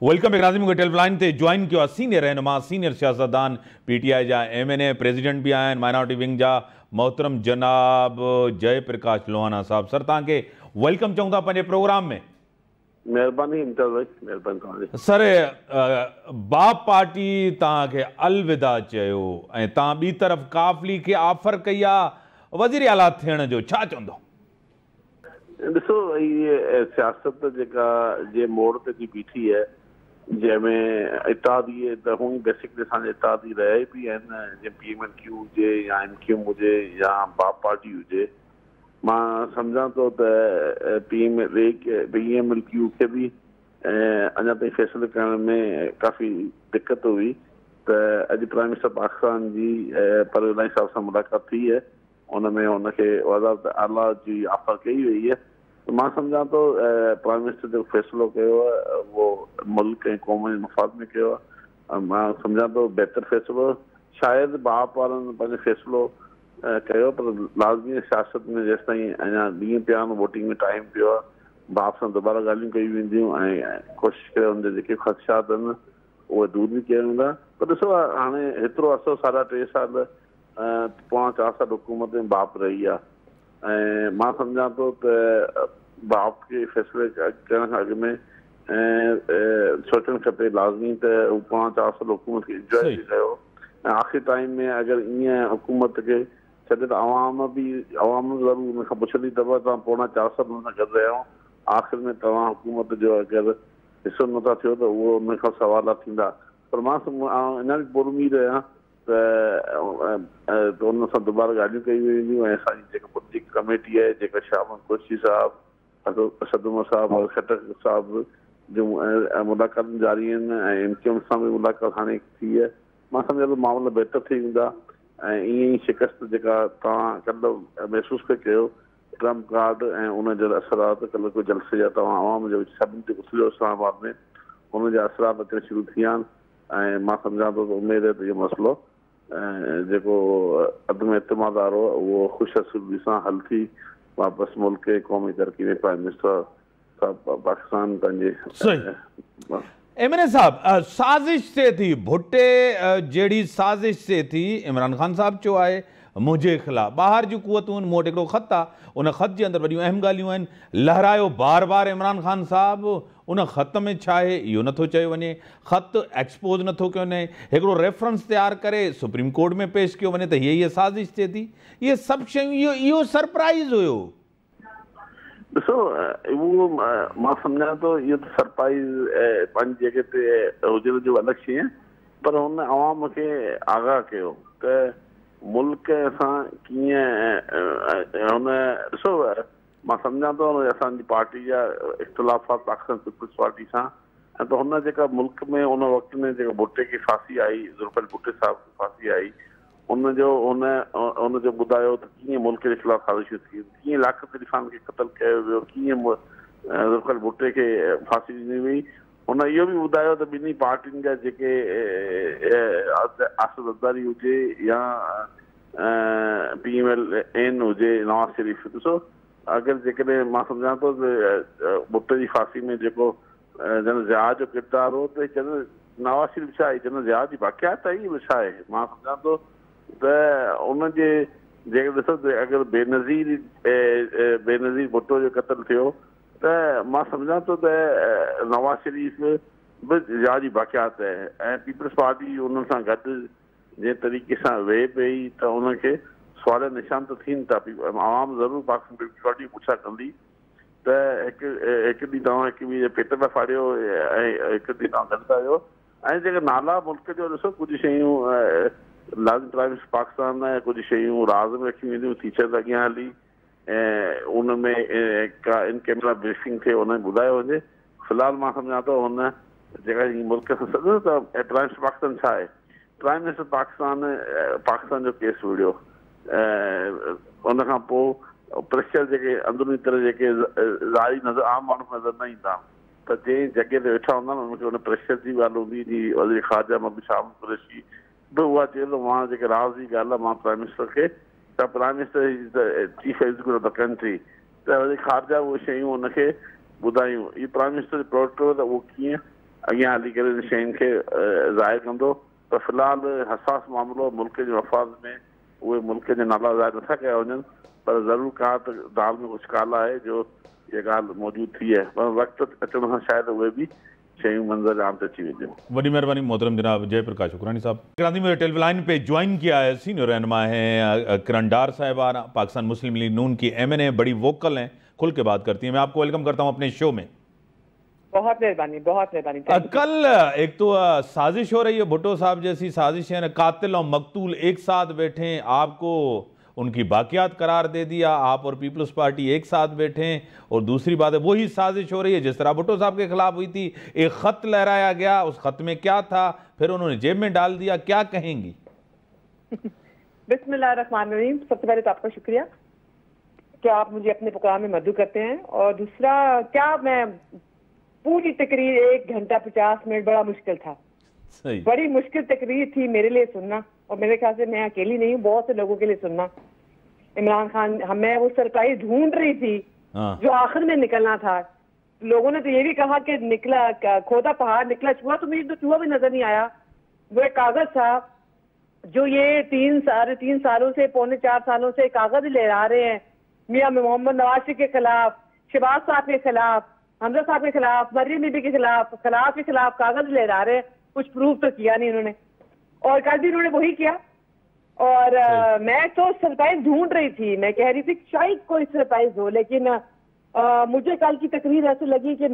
Welcome एक Nazim television line ते join किया सीनियर रहनुमा सीनियर सियासतदान PTI जा MNA प्रेसिडेंट भी आहिनि माइनॉरिटी विंग जा मोहतरम जनाब जयप्रकाश लोहाना साहब। सर तव्हांखे वेलकम चऊं था पंहिंजे प्रोग्राम में। मेहरबानी मेहरबानी सर बाप पार्टी तव्हांखे अलविदा चयो ऐं तव्हां ॿी तरफ़ काफ़ली खे ऑफर कई आहे वज़ीर आला थियण जो, छा चवंदो? ॾिसो इहे सियासत जेका जे मोड़ ते बीठी है जंहिंमें इत्तेहादी त हूअं ई बेसिकली असांजे इत्तेहादी रहे बि आहिनि, जीअं PMLQ हुजे या MQM हुजे या बाप पार्टी हुजे। मां सम्झां थो त PMLQ खे बि अञा ताईं फ़ैसिलो करण में काफ़ी दिक़त हुई त अॼु प्राइम मिनिस्टर पाकिस्तान जी परवेज़ साहिब सां मुलाक़ात थी है, उनमें उनखे वज़ारत आला जी ऑफर कई वई है। तो मां सम्झां थो प्राइम मिनिस्टर जो फ़ैसिलो कयो आहे उहो मुल्क ऐं क़ौम जे मफ़ाद में कयो आहे। मां सम्झां थो बहितर फ़ैसिलो शायदि बाप वारनि पंहिंजो फ़ैसिलो कयो, पर लाज़मी सियासत में जेसि ताईं अञा ॾींहं पिया आहिनि, वोटिंग में टाइम पियो आहे, बाप सां दुबारा ॻाल्हियूं कयूं वेंदियूं ऐं कोशिशि करे हुनजा जेके ख़दशात आहिनि उहे दूर बि कया वेंदा। पर ॾिसो हाणे हेतिरो अर्सो 3.5 साल पौणा 4 साल हुकूमत में बाप रही आहे ऐं मां सम्झां थो त बाप खे फ़ैसिले करण खां अॻु में सोचणु खपे लाज़मी त हू पौणा 4 साल हुकूमत खे इंजॉय बि कयो ऐं आख़िर टाइम में अगरि ईअं हुकूमत खे छॾे त अवाम ज़रूरु हुन खां पुछंदी अथव तव्हां पौणा 4 साल हुन सां गॾु रहिया आख़िर में तव्हां हुकूमत जो अगरि हिसो नथा थियो त उहो उन खां सवाल थींदा। पर मां अञा बि पुरउमीद आहियां त उन सां दुबारा ॻाल्हियूं कयूं वेंदियूं ऐं असांजी जेका पॉलिटिकल कमेटी आहे जेका शाह कुर्शी साहिबु असद उमर साहिबु और खटक साहिबु जो मुलाक़ातूं जारी आहिनि ऐं MQM सां बि मुलाक़ात हाणे थी आहे। मां सम्झां थो मामला बहितर थी वेंदा ऐं ईअं ई शिकस्त जेका तव्हां कल्ह महसूसु पिया कयो ट्रम्प कार्ड ऐं उनजा असरात कल्ह कोई जलसे जा तव्हां आवाम जो सभिनी ते उथियो इस्लामाबाद में उनजा असरात अचणु शुरू थी विया आहिनि ऐं मां सम्झां थो त उमेद आहे त इहो मसइलो जेको अदम एतमाद वारो उहो ख़ुशि हसूली सां हल थी वापसि मुल्क क़ौमी तरक़ी में प्राइम मिनिस्टर पाकिस्तान पंहिंजे MNA साहब साज़िश थिए थी भुट्टे जहिड़ी साज़िश थिए थी इमरान ख़ान साहब चयो आहे मुंहिंजे ख़िलाफ़ ॿाहिरि जूं क़ुवतूं आहिनि, मूं वटि हिकिड़ो ख़त आहे, उन ख़त जे अंदरि वॾियूं अहम ॻाल्हियूं आहिनि, लहरायो बार बार इमरान ख़ान साहबु उन ख़त में छा आहे इहो नथो चयो वञे, ख़त एक्सपोज़ नथो कयो वञे, हिकिड़ो रेफरेंस तयारु करे सुप्रीम कोर्ट में पेश कयो वञे त हीअ साज़िश थिए थी। इहे सभु शयूं इहो सरप्राइज़ हुयो। ॾिसो उहो मां सम्झां थो इहो त सरप्राइज़ पंहिंजी जॻह ते हुजण जो अलॻि शइ आहे, पर हुन अवाम खे आगाह कयो त मुल्क सां कीअं हुन ॾिसो मां सम्झां थो असांजी पार्टी जा इख़्तिलाफ़ात पाकिस्तान पीपल्स पार्टी सां ऐं त हुन जेका मुल्क में उन वक़्त में जेका भुट्टे खे फांसी आई ज़ुल्फ़िकार भुट्टे साहिब खे फांसी आई उनजो ॿुधायो त कीअं मुल्क जे ख़िलाफ़ साज़िशूं थियूं, कीअं लियाक़त अली ख़ान खे क़तल कयो वियो, कीअं ज़ुल्फ़िकार भुट्टे खे फांसी ॾिनी वई। हुन इहो बि ॿुधायो त ॿिन्ही पार्टियुनि जा जेके आसिफ़ ज़रदारी हुजे या PMLN हुजे नवाज़ शरीफ़। ॾिसो अगरि जेकॾहिं मां सम्झां थो त भुट्टे जी फांसी में जेको जनरल ज़िया जो किरदारु हो त जनरल नवाज़ शरीफ़ छा आहे, जनरल ज़िया जी वाक़ियात आई बि छा आहे। मां सम्झां थो त उनजे जेके ॾिसो अगरि बेनज़ीर भुट्टो जो क़तल थियो त मां सम्झां थो त नवाज़ शरीफ़ बि ज़िया जी वाक़ियात आहे ऐं पीपल्स पार्टी उन्हनि सां गॾु जंहिं तरीक़े सां वेह पई त उनखे सवाल निशान त थियनि था। आवाम ज़रूरु पाकिस्तान पीपल्स पार्टी पुछा कंदी त हिकु ॾींहुं तव्हां हिकु ॿिए जे पेट में फाड़ियो ऐं हिकु ॾींहुं तव्हां गॾु था आहियो ऐं जेके नाला मुल्क जो ॾिसो कुझु शयूं लाज़मी प्राइम मिनिस्टर पाकिस्तान कुझु शयूं राज़ में रखी वेंदियूं टीचर अॻियां हली ऐं उनमें का इन कैमरा ब्रीफिंग थिए उन ॿुधायो वञे। फ़िलहालु मां सम्झां थो हुन जेका मुल्क सां सॼो त प्राइम मिनिस्टर पाकिस्तान छा आहे, प्राइम मिनिस्टर पाकिस्तान जो केस विड़ियो उन खां पोइ प्रेशर जेके अंदरूनी तरह जेके ज़ारी नज़र आम माण्हू नज़र न ईंदा त जंहिं जॻह ते वेठा हूंदा आहिनि उनखे उन प्रेशर जी ॻाल्हि हूंदी जी वज़ीर ख़ारजा मबी शाह कुरैशी बि उहा चए थो मां जेके राज़ जी ॻाल्हि आहे मां प्राइम मिनिस्टर खे त prime minister is the chief executive of the country त वज़ीर ख़ारजा उहे शयूं उनखे ॿुधायूं। इहो प्राइम मिनिस्टर जो प्रोटोकॉल त उहो कीअं अॻियां हली करे इन शयुनि खे ज़ाहिर कंदो। त फ़िलहाल हसास मामिलो मुल्क जे मफ़ाद में उहे मुल्क जे नाला ज़ाहिर नथा कया वञनि, पर ज़रूरु का त दाल में कुझु काला आहे जो इहा ॻाल्हि मौजूदु थी आहे, पर वक़्तु अचण सां शायदि उहे बि शयूं मंज़र आम ते अची वेंदियूं। बड़ी मेहरबानी मोहतरम जनाब जयप्रकाश शुक्रानी साहब। कराची में टेलीलाइन पे ज्वाइन किया है सीनियर रहनुमा हैं किरण डार साहिबा, पाकिस्तान मुस्लिम लीग नून की MNA, बड़ी वोकल हैं, खुल के बात करती हैं। मैं आपको वेलकम करता हूं अपने शो में। बहुत मेहरबानी, बहुत मेहरबानी। कल एक तो साजिश हो रही है, भुट्टो साहब जैसी साजिश है, कातिल और मकतूल एक साथ बैठे, आपको उनकी बाकियात करार दे दिया, आप और पीपल्स पार्टी एक साथ बैठे, और दूसरी बात है वही साजिश हो रही है जिस तरह भुट्टो साहब के खिलाफ हुई थी, एक खत लहराया गया, उस खत में क्या था, फिर उन्होंने जेब में डाल दिया, क्या कहेंगी? बिस्मिल्लाहिर्रहमानिर्रहीम। सबसे पहले तो आपका शुक्रिया कि आप मुझे अपने प्रोग्राम में मदद करते हैं, और दूसरा क्या मैं पूरी तकरीर 1 घंटा 50 मिनट बड़ा मुश्किल था, बड़ी मुश्किल तकरीर थी मेरे लिए सुनना, और मेरे ख्याल से मैं अकेली नहीं हूँ, बहुत से लोगों के लिए सुनना। इमरान खान, हमें वो सरप्राइज ढूंढ रही थी जो आखिर में निकलना था। लोगों ने तो ये भी कहा कि निकला खोदा पहाड़ निकला चूहा, तो मुझे तो चूहा भी नजर नहीं आया। वो एक कागज था जो ये 3 सालों से, पौने 4 सालों से कागज लहरा रहे हैं मियां मोहम्मद नवाज के खिलाफ, शहबाज साहब के खिलाफ, हमजा साहब के खिलाफ, मरियम बीबी के खिलाफ कागज लहरा रहे हैं। कुछ प्रूफ तो किया नहीं उन्होंने, और कल भी उन्होंने वही किया। और मैं तो सरप्राइज ढूंढ रही थी, मैं कह रही थी शायद कोई सरप्राइज हो, लेकिन मुझे कल की तकरीर ऐसे लगी कि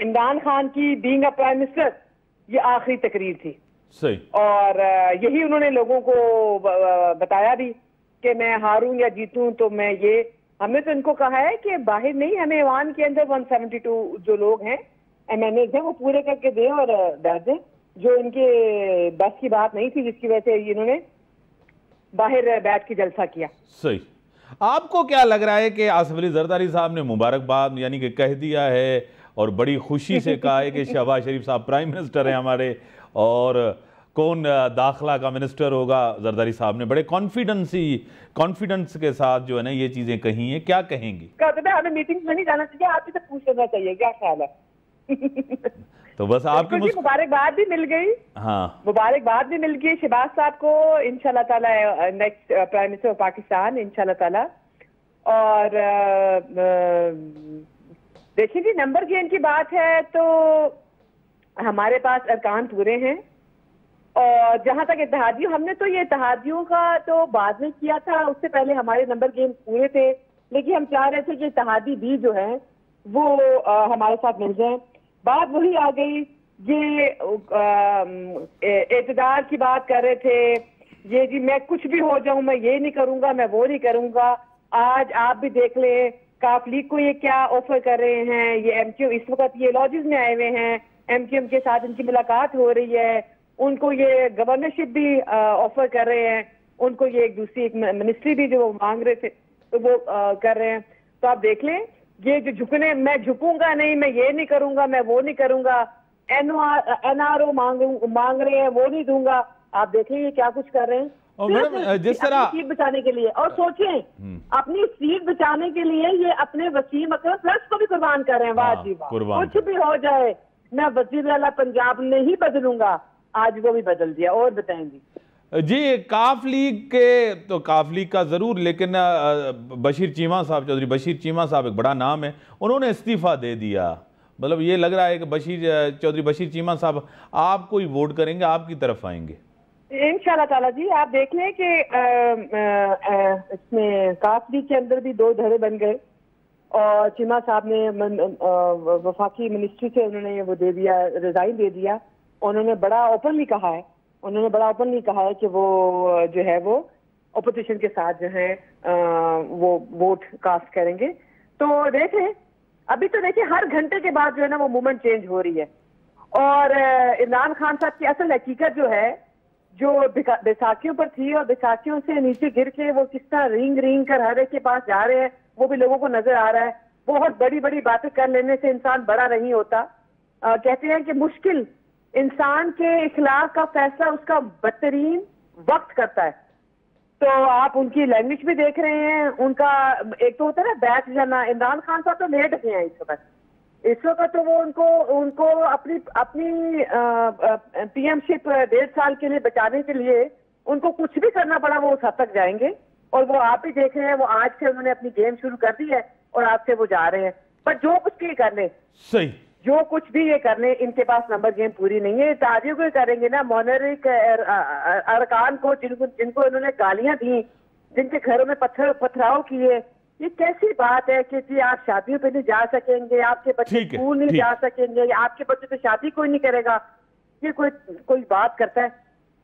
इमरान खान की बीइंग अ प्राइम मिनिस्टर ये आखिरी तकरीर थी। सही। और यही उन्होंने लोगों को बताया भी कि मैं हारूं या जीतूं तो मैं ये, हमने तो इनको कहा है कि बाहर नहीं, हमें ईवान के अंदर 172 जो लोग हैं MNAs हैं वो पूरे करके दें और बैठ दें, जो इनके बस की बात नहीं थी, जिसकी वजह से इन्होंने बाहर बैठ के जलसा किया। सही। आपको क्या लग रहा है कि आसिफ अली जरदारी साहब ने मुबारकबाद यानी कि कह दिया है और बड़ी खुशी से कहा है कि शहबाज शरीफ साहब प्राइम मिनिस्टर हैं हमारे, और कौन दाखिला का मिनिस्टर होगा? जरदारी साहब ने बड़े कॉन्फिडेंस के साथ जो है ना ये चीजें कही हैं, क्या कहेंगी? हमें मीटिंग में नहीं जाना चाहिए, आप से पूछ लेना चाहिए, क्या ख्याल है? तो बस आपकी मुबारकबाद भी मिल गई। हाँ, मुबारकबाद भी मिल गई शहबाज साहब को, इंशाल्लाह ताला next prime minister of Pakistan इंशाल्लाह ताला। और देखिए जी, नंबर गेम की बात है तो हमारे पास अरकान पूरे हैं, और जहां तक इत्तेहादियों, हमने तो ये इत्तेहादियों का तो बाद में किया था, उससे पहले हमारे नंबर गेम पूरे थे, लेकिन हम चाह रहे थे कि इत्तेहादी भी जो है वो हमारे साथ मिल जाए। बात वही आ गई, ये इक़्तिदार की बात कर रहे थे, ये जी मैं कुछ भी हो जाऊं, मैं ये नहीं करूंगा, मैं वो नहीं करूंगा। आज आप भी देख लें काफ लीग को ये क्या ऑफर कर रहे हैं, ये MQ इस वक्त ये लॉजेस में आए हुए हैं, MQM के साथ इनकी मुलाकात हो रही है, उनको ये गवर्नरशिप भी ऑफर कर रहे हैं, उनको ये एक दूसरी एक मिनिस्ट्री भी जो वो मांग रहे थे तो वो कर रहे हैं। तो आप देख लें, ये जो झुकने, मैं झुकूंगा नहीं, मैं ये नहीं करूंगा, मैं वो नहीं करूंगा, NRO मांग रहे हैं, वो नहीं दूंगा। आप देखें ये क्या कुछ कर रहे हैं, और मैडम जिस तरह सीट बचाने के लिए। और सोचें अपनी सीट बचाने के लिए ये अपने वसीम अकरम प्लस को भी कुर्बान कर रहे हैं। वाह जी वाह, कुछ भी हो जाए मैं वजीर आला पंजाब नहीं बदलूंगा, आज वो भी बदल दिया। और बताएंगी जी, काफ लीग के तो काफ लीग का ज़रूर, लेकिन बशीर चीमा साहब, चौधरी बशीर चीमा साहब एक बड़ा नाम है, उन्होंने इस्तीफ़ा दे दिया। मतलब ये लग रहा है कि चौधरी बशीर चीमा साहब आप कोई वोट करेंगे, आपकी तरफ आएंगे इंशाल्लाह ताला जी। आप देख लें कि इसमें काफ लीग के अंदर भी 2 धड़े बन गए, और चीमा साहब ने वफाकी मिनिस्ट्री से उन्होंने वो दे दिया, रिजाइन दे दिया। उन्होंने बड़ा ओपनली कहा है, कि वो जो है वो अपोजिशन के साथ जो है वो वोट कास्ट करेंगे। तो देखें, अभी तो देखिए हर घंटे के बाद जो है ना वो मूवमेंट चेंज हो रही है, और इमरान खान साहब की असल हकीकत जो है, जो बैसाखियों पर थी और बैसाखियों से नीचे गिर के वो किस तरह रिंग कर हर एक के पास जा रहे हैं, वो भी लोगों को नजर आ रहा है। बहुत बड़ी बड़ी बातें कर लेने से इंसान बड़ा नहीं होता। कहते हैं कि मुश्किल इंसान के खिलाफ का फैसला उसका बदतरीन वक्त करता है। तो आप उनकी लैंग्वेज भी देख रहे हैं, उनका एक तो होता है ना बैठ जाना। इमरान खान साहब तो लेट गए हैं इस वक्त, इस वक्त तो वो उनको अपनी पीएमशिप 1.5 साल के लिए बचाने के लिए उनको कुछ भी करना पड़ा, वो उस हद तक जाएंगे। और वो आप भी देख रहे हैं, वो आज से उन्होंने अपनी गेम शुरू कर दी है और आज से वो जा रहे हैं। पर जो कुछ भी कर ले, सही, जो कुछ भी ये कर ले, इनके पास नंबर गेम पूरी नहीं है। ताजियों को करेंगे ना, मोनरिक अरकान को, जिनको इन्होंने गालियां दी, जिनके घरों में पथराव किए, ये कैसी बात है कि जी आप शादियों पे नहीं जा सकेंगे, आपके बच्चे स्कूल नहीं जा सकेंगे, आपके बच्चे पे शादी कोई नहीं करेगा। ये कोई बात करता है?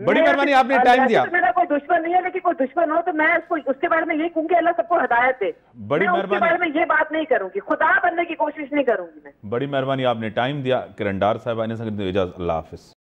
बड़ी मेहरबानी, आपने टाइम दिया। तो मेरा कोई दुश्मन नहीं है, लेकिन कोई दुश्मन हो तो मैं उसके बारे में यही कहूंगी, अल्लाह सबको हिदायत दे। बड़ी मेहरबानी, उसके बारे में ये बात नहीं करूंगी, खुदा बनने की कोशिश नहीं करूंगी मैं। बड़ी मेहरबानी, आपने टाइम दिया। किरण डार साहब, इजाज़त, अल्लाह हाफिज।